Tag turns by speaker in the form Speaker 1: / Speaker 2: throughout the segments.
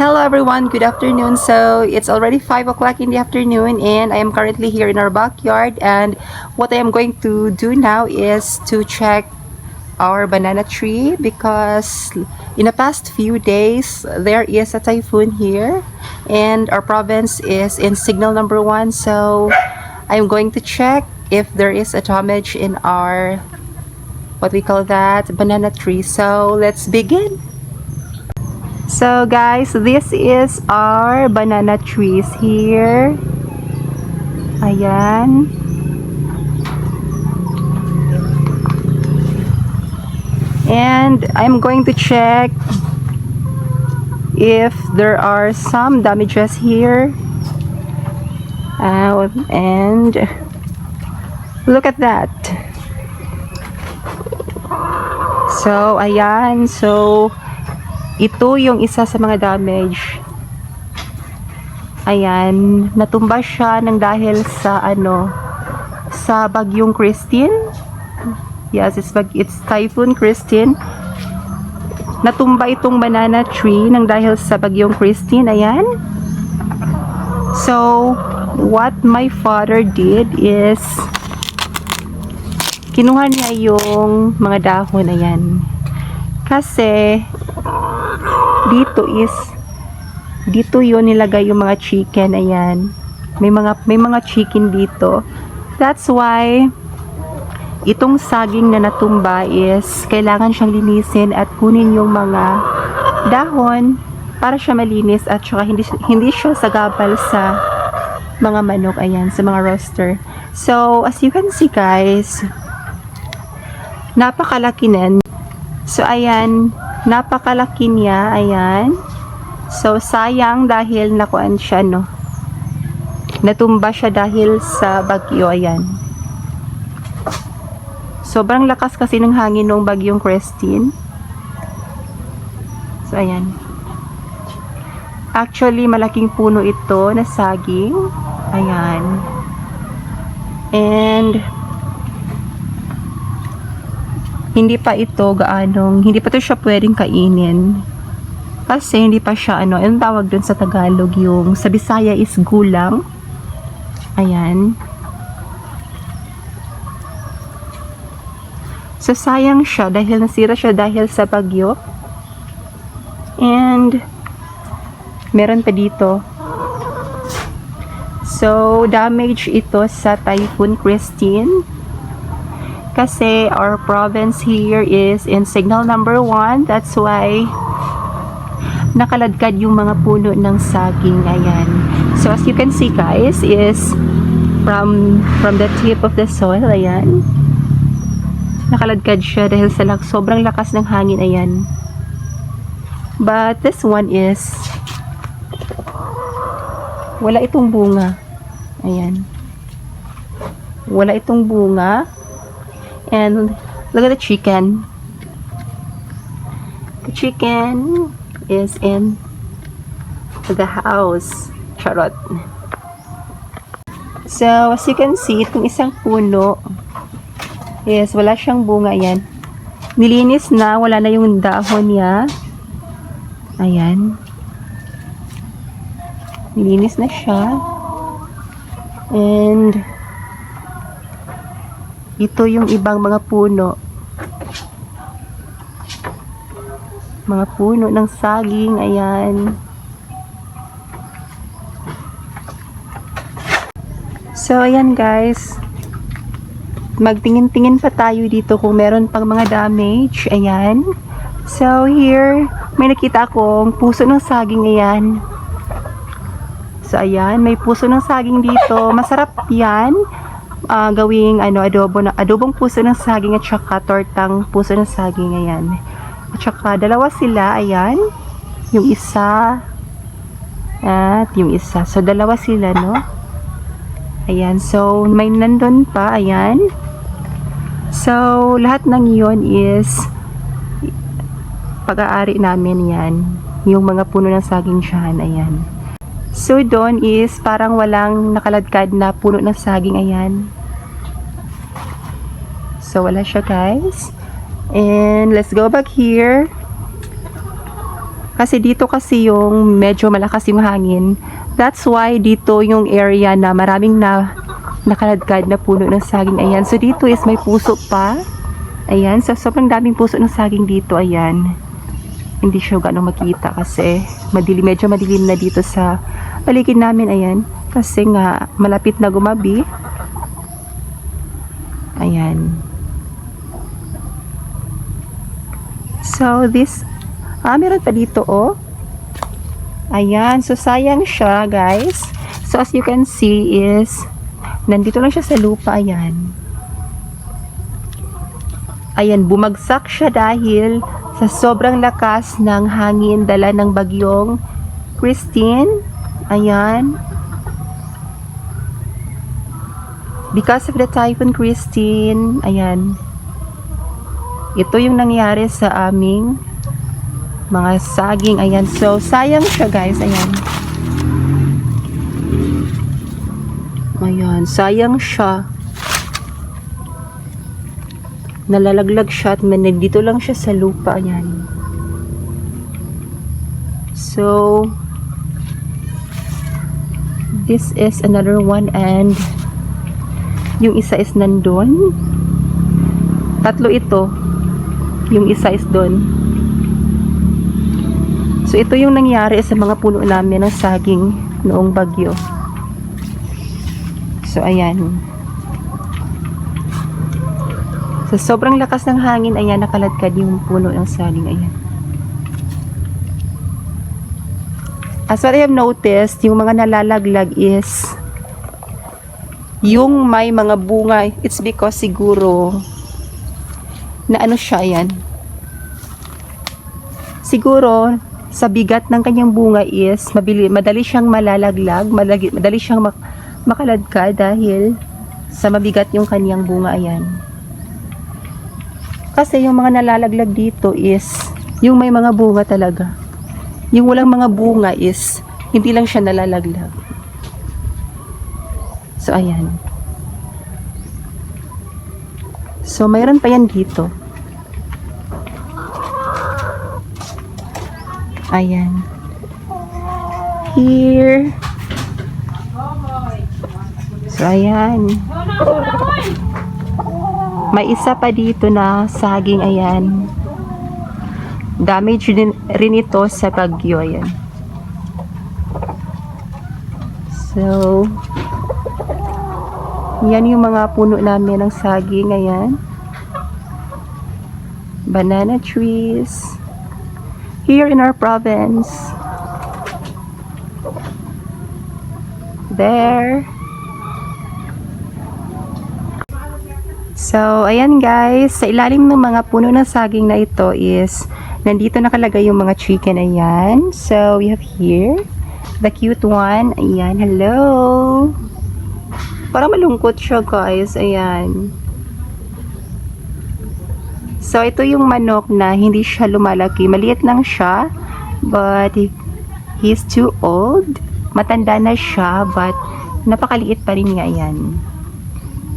Speaker 1: Hello everyone, good afternoon. So it's already 5 o'clock in the afternoon and I am currently here in our backyard, and what I am going to do now is to check our banana tree because in the past few days there is a typhoon here and our province is in signal number 1. So I'm going to check if there is a damage in our, what we call that, banana tree. So let's begin. So guys, this is our banana trees here. Ayan. And I'm going to check if there are some damages here. And look at that. So ayan, so ito yung isa sa mga damage. Ayan, natumba siya ng dahil sa sa bagyong Christine. Yes, it's Typhoon Christine. Natumba itong banana tree ng dahil sa bagyong Christine. Ayan. So, what my father did is kinuha niya yung mga dahon. Ayan. Kasi dito yun nilagay yung mga chicken. Ayan, may mga chicken dito. That's why itong saging na natumba is kailangan siyang linisin at kunin yung mga dahon para siya malinis at saka hindi siya sagabal sa mga manok. Ayan, sa mga rooster. So as you can see guys, napakalaki na. So ayan, napakalaki niya. Ayan. So sayang dahil nakuan siya, no, natumba siya dahil sa bagyo. Ayan, sobrang lakas kasi ng hangin ng bagyong Christine. So ayan, actually malaking puno ito na saging. Ayan. And hindi pa ito hindi pa ito siya pwedeng kainin. Kasi hindi pa siya, anong tawag dun sa Tagalog, yung sa Bisaya is gulang. Ayan. So sayang siya dahil nasira siya dahil sa bagyo. And meron pa dito. So damage ito sa Typhoon Christine. Kasi our province here is in signal number 1. That's why nakaladkad yung mga puno ng saging. Ayan. So as you can see guys, is from the tip of the soil. Ayan, nakaladkad siya dahil sa sobrang lakas ng hangin. Ayan. But this one is wala itong bunga. Ayan, wala itong bunga. And look at the chicken. The chicken is in the house. Charot. So as you can see, itong isang puno is wala siyang bunga. Ayan, nilinis na, wala na yung dahon niya. Ayan, nilinis na siya. And ito yung ibang mga puno. Mga puno ng saging. Ayan. So ayan guys, magtingin-tingin pa tayo dito kung meron pang mga damage. Ayan. So here, may nakita akong puso ng saging. Ayan. So ayan, may puso ng saging dito. Masarap yan gawing adobong puso ng saging at saka tortang puso ng saging. Ayan. At saka dalawa sila. Ayan, yung isa at yung isa. So dalawa sila, no. Ayan, so may nandun pa. Ayan. So lahat ng iyon is pag-aari namin. Yan, yung mga puno ng saging dyan. Ayan. So doon is parang walang nakaladkad na puno ng saging. Ayan. So wala siya guys. And let's go back here. Kasi dito kasi yung medyo malakas yung hangin. That's why dito yung area na maraming nakaladkad na puno ng saging. Ayan. So dito is may puso pa. Ayan. So sobrang daming puso ng saging dito. Ayan. Hindi siya gano'ng makita kasi medyo madilim na dito sa paligid namin. Ayan. Kasi nga malapit na gumabi. Ayan. So this meron pa dito, oh. Ayan. So, sayang siya, guys. So, as you can see is, nandito lang siya sa lupa. Ayan. Ayan, bumagsak siya dahil sa sobrang lakas ng hangin dala ng bagyong Christine. Ayan. Because of the Typhoon Christine, ayan. Ito yung nangyari sa aming mga saging. Ayan. So, sayang siya, guys. Ayan. Ayan. Sayang siya. Nalalaglag siya at dito lang siya sa lupa. Ayan. So, this is another one and yung isa is nandun. Tatlo ito. Yung isa is doon. So, ito yung nangyari sa mga puno namin ng saging noong bagyo. So, ayan. So, sobrang lakas ng hangin, ayan, nakaladkad yung puno ng saging, ayan. As what I have noticed, yung mga nalalaglag is yung may mga bunga. It's because siguro na ano siya, ayan. Siguro, sa bigat ng kanyang bunga is madali siyang malalaglag, madali siyang makaladkad dahil sa mabigat yung kanyang bunga. Ayan. Kasi yung mga nalalaglag dito is yung may mga bunga talaga. Yung walang mga bunga is hindi lang siya nalalaglag. So ayan. So mayroon pa yan dito. Ayan. Here. So, ayan. May isa pa dito na saging, ayan. Damage rin ito sa bagyo, ayan. So, yan yung mga puno namin ng saging, ayan. Banana trees. Here in our province. There. So, ayan guys, sa ilalim ng mga puno ng saging na ito is, nandito nakalagay yung mga chicken, ayan. So, we have here, the cute one, ayan, hello. Parang malungkot siya guys, ayan. So, ito yung manok na hindi siya lumalaki. Maliit lang siya, but he's too old. Matanda na siya, but napakaliit pa rin niya, ayan.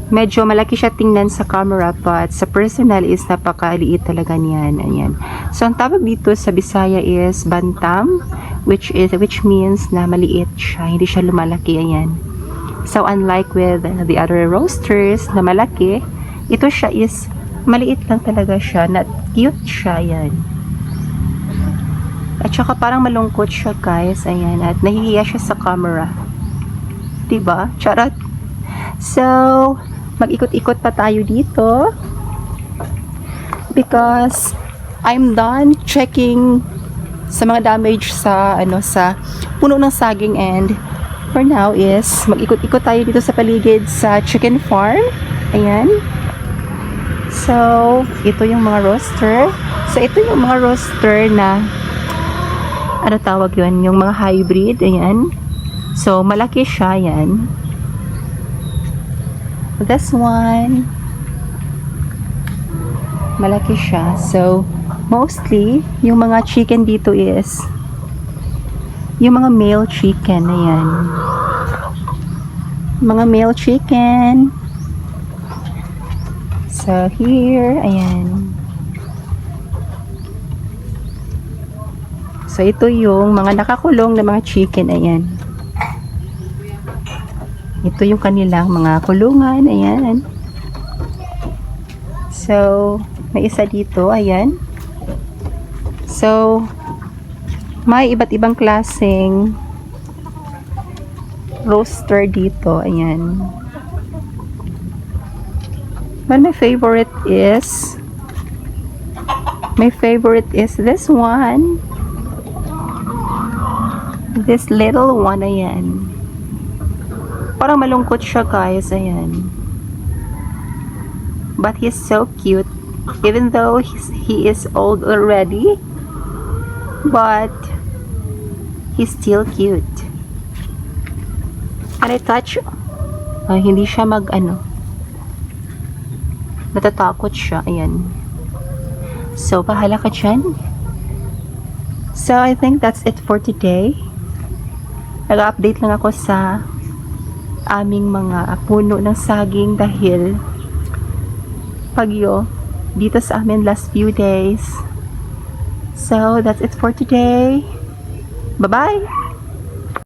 Speaker 1: Medyo malaki siya tingnan sa camera, but sa personal is napakaliit talaga niyan, ayan. So, ang tawag dito sa Bisaya is bantam, which means na maliit siya, hindi siya lumalaki, ayan. So, unlike with the other roasters na malaki, ito siya is maliit lang talaga siya, na cute siya, yan. At saka parang malungkot siya guys, ayan, at nahihiya siya sa camera. Diba? Charot. So, mag-ikot-ikot pa tayo dito because I'm done checking sa mga damage sa sa puno ng saging, and for now is mag-ikot-ikot tayo dito sa paligid sa chicken farm. Ayan. So, ito yung mga roaster. So, ito yung mga roaster na ano tawag yun? Yung mga hybrid. Ayan. So, malaki siya. Ayan. This one. Malaki siya. So, mostly, yung mga chicken dito is yung mga male chicken. Ayan. Mga male chicken. So, here, ayan. So, ito yung mga nakakulong na mga chicken. Ayan. Ito yung kanilang mga kulungan. Ayan. So, may isa dito. Ayan. So, may iba't ibang klaseng roaster dito. Ayan. But my favorite is this one. This little one. Ayan. Parang malungkot siya, guys. Ayan. But he's so cute. Even though he is old already. But he's still cute. And I touch, hindi siya natatakot siya. Ayan. So, bahala ka dyan. So, I think that's it for today. Nag-update lang ako sa aming mga puno ng saging dahil bagyo dito sa amin last few days. So, that's it for today. Bye-bye!